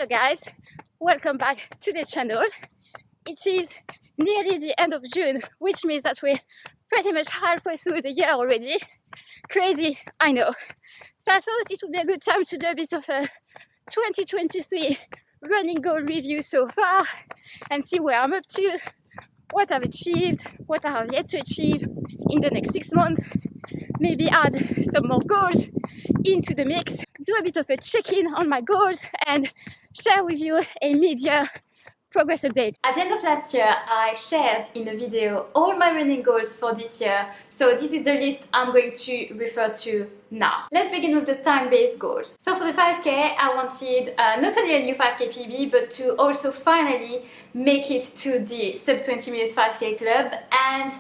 Hello guys, welcome back to the channel. It is nearly the end of June, which means that we're pretty much halfway through the year already. Crazy, I know. So I thought it would be a good time to do a bit of a 2023 running goal review so far and see where I'm up to, what I've achieved, what I have yet to achieve in the next 6 months. Maybe add some more goals into the mix, do a bit of a check-in on my goals and share with you a mid-year progress update. At the end of last year, I shared in a video all my running goals for this year, so this is the list I'm going to refer to now. Let's begin with the time-based goals. So for the 5k, I wanted not only a new 5k PB, but to also finally make it to the sub 20 minute 5k club, and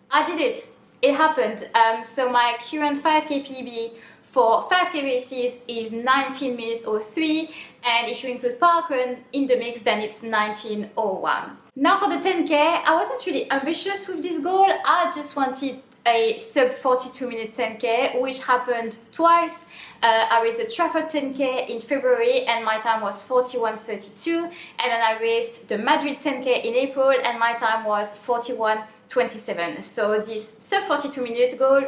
I did it. It happened. So my current 5k PB for 5k races is 19 minutes 03, and if you include parkrun in the mix, then it's 19:01. Now for the 10k, I wasn't really ambitious with this goal. I just wanted a sub 42 minute 10k, which happened twice. I raced the Trafford 10k in February and my time was 41:32, and then I raced the Madrid 10k in April and my time was 41:27. So this sub 42 minute goal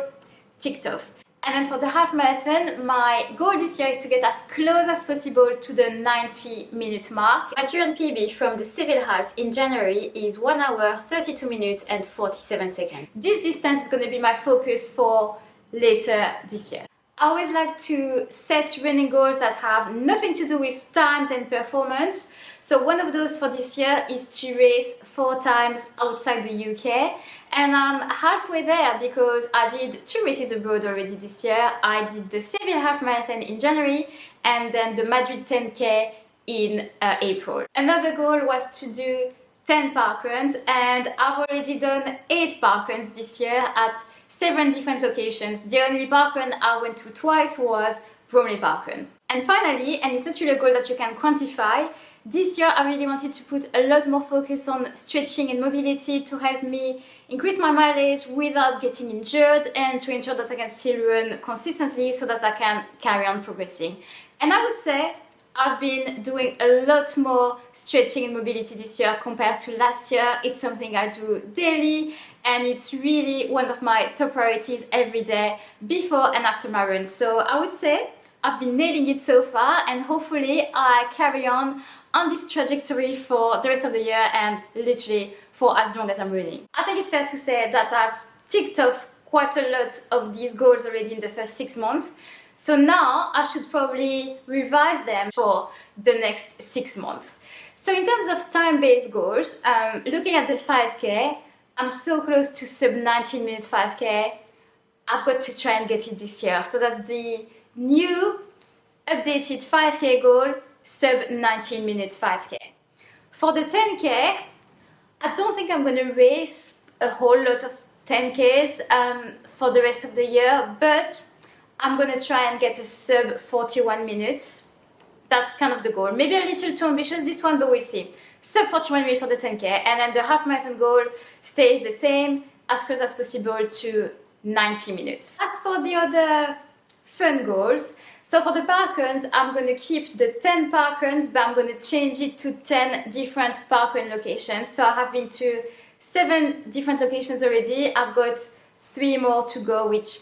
ticked off. And then for the half marathon, my goal this year is to get as close as possible to the 90-minute mark. My current PB from the Seville half in January is 1 hour, 32 minutes and 47 seconds. This distance is going to be my focus for later this year. I always like to set running goals that have nothing to do with times and performance. So one of those for this year is to race 4 times outside the UK, and I'm halfway there because I did 2 races abroad already this year. I did the Seville half marathon in January and then the Madrid 10k in April. Another goal was to do 10 parkruns, and I've already done 8 parkruns this year at 7 different locations. The only parkrun I went to twice was Bromley Parkrun. And finally, and it's not really a goal that you can quantify, this year I really wanted to put a lot more focus on stretching and mobility to help me increase my mileage without getting injured and to ensure that I can still run consistently so that I can carry on progressing. And I would say I've been doing a lot more stretching and mobility this year compared to last year. It's something I do daily and it's really one of my top priorities every day before and after my run. So I would say I've been nailing it so far, and hopefully I carry on this trajectory for the rest of the year and literally for as long as I'm running. I think it's fair to say that I've ticked off quite a lot of these goals already in the first 6 months. So now I should probably revise them for the next 6 months. So in terms of time-based goals, looking at the 5k, I'm so close to sub 19 minutes 5k. I've got to try and get it this year. So that's the new updated 5k goal, sub 19 minutes 5k. For the 10k, I don't think I'm going to race a whole lot of 10ks for the rest of the year, but I'm going to try and get a sub 41 minutes. That's kind of the goal. Maybe a little too ambitious this one, but we'll see. Sub 41 minutes for the 10k, and then the half marathon goal stays the same, as close as possible to 90 minutes. As for the other fun goals, so for the parkruns, I'm going to keep the 10 parkruns, but I'm going to change it to 10 different parkrun locations. So I have been to 7 different locations already. I've got 3 more to go, which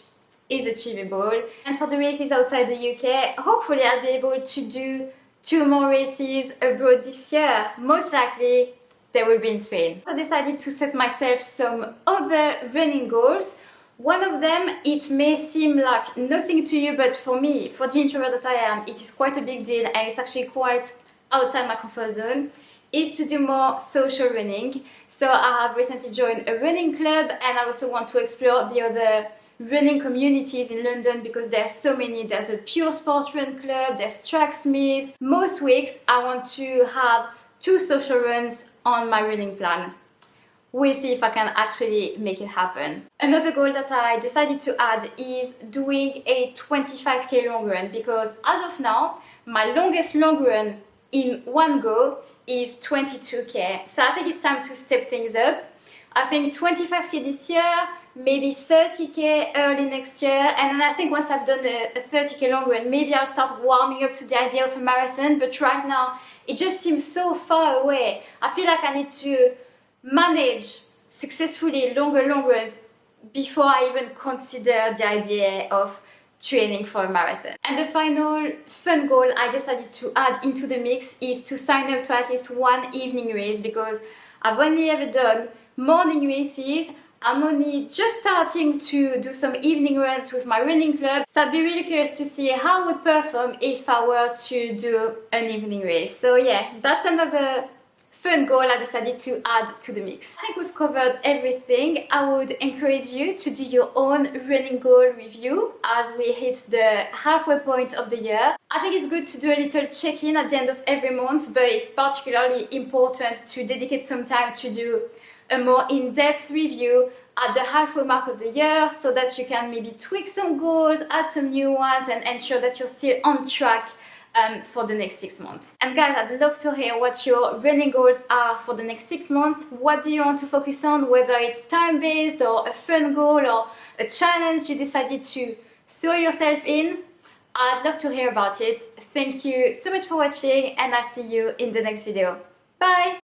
is achievable. And for the races outside the UK, hopefully I'll be able to do 2 more races abroad this year. Most likely they will be in Spain. So I decided to set myself some other running goals. One of them, it may seem like nothing to you, but for me, for the introvert that I am, it is quite a big deal and it's actually quite outside my comfort zone, is to do more social running. So I have recently joined a running club, and I also want to explore the other running communities in London because there are so many. There's a Pure Sport Run Club, there's Tracksmith. Most weeks I want to have 2 social runs on my running plan. We'll see if I can actually make it happen. Another goal that I decided to add is doing a 25k long run, because as of now, my longest long run in one go is 22k. So I think it's time to step things up. I think 25k this year, maybe 30k early next year, and then I think once I've done a 30k long run, maybe I'll start warming up to the idea of a marathon, but right now it just seems so far away. I feel like I need to manage successfully longer long runs before I even consider the idea of training for a marathon. And the final fun goal I decided to add into the mix is to sign up to at least one evening race, because I've only ever done morning races. I'm only just starting to do some evening runs with my running club, so I'd be really curious to see how I would perform if I were to do an evening race. So yeah, that's another fun goal I decided to add to the mix. I think we've covered everything. I would encourage you to do your own running goal review as we hit the halfway point of the year. I think it's good to do a little check-in at the end of every month, but it's particularly important to dedicate some time to do a more in-depth review at the halfway mark of the year, so that you can maybe tweak some goals, add some new ones, and ensure that you're still on track for the next 6 months. And guys, I'd love to hear what your running goals are for the next 6 months. What do you want to focus on, whether it's time-based or a fun goal or a challenge you decided to throw yourself in? I'd love to hear about it. Thank you so much for watching, and I'll see you in the next video. Bye!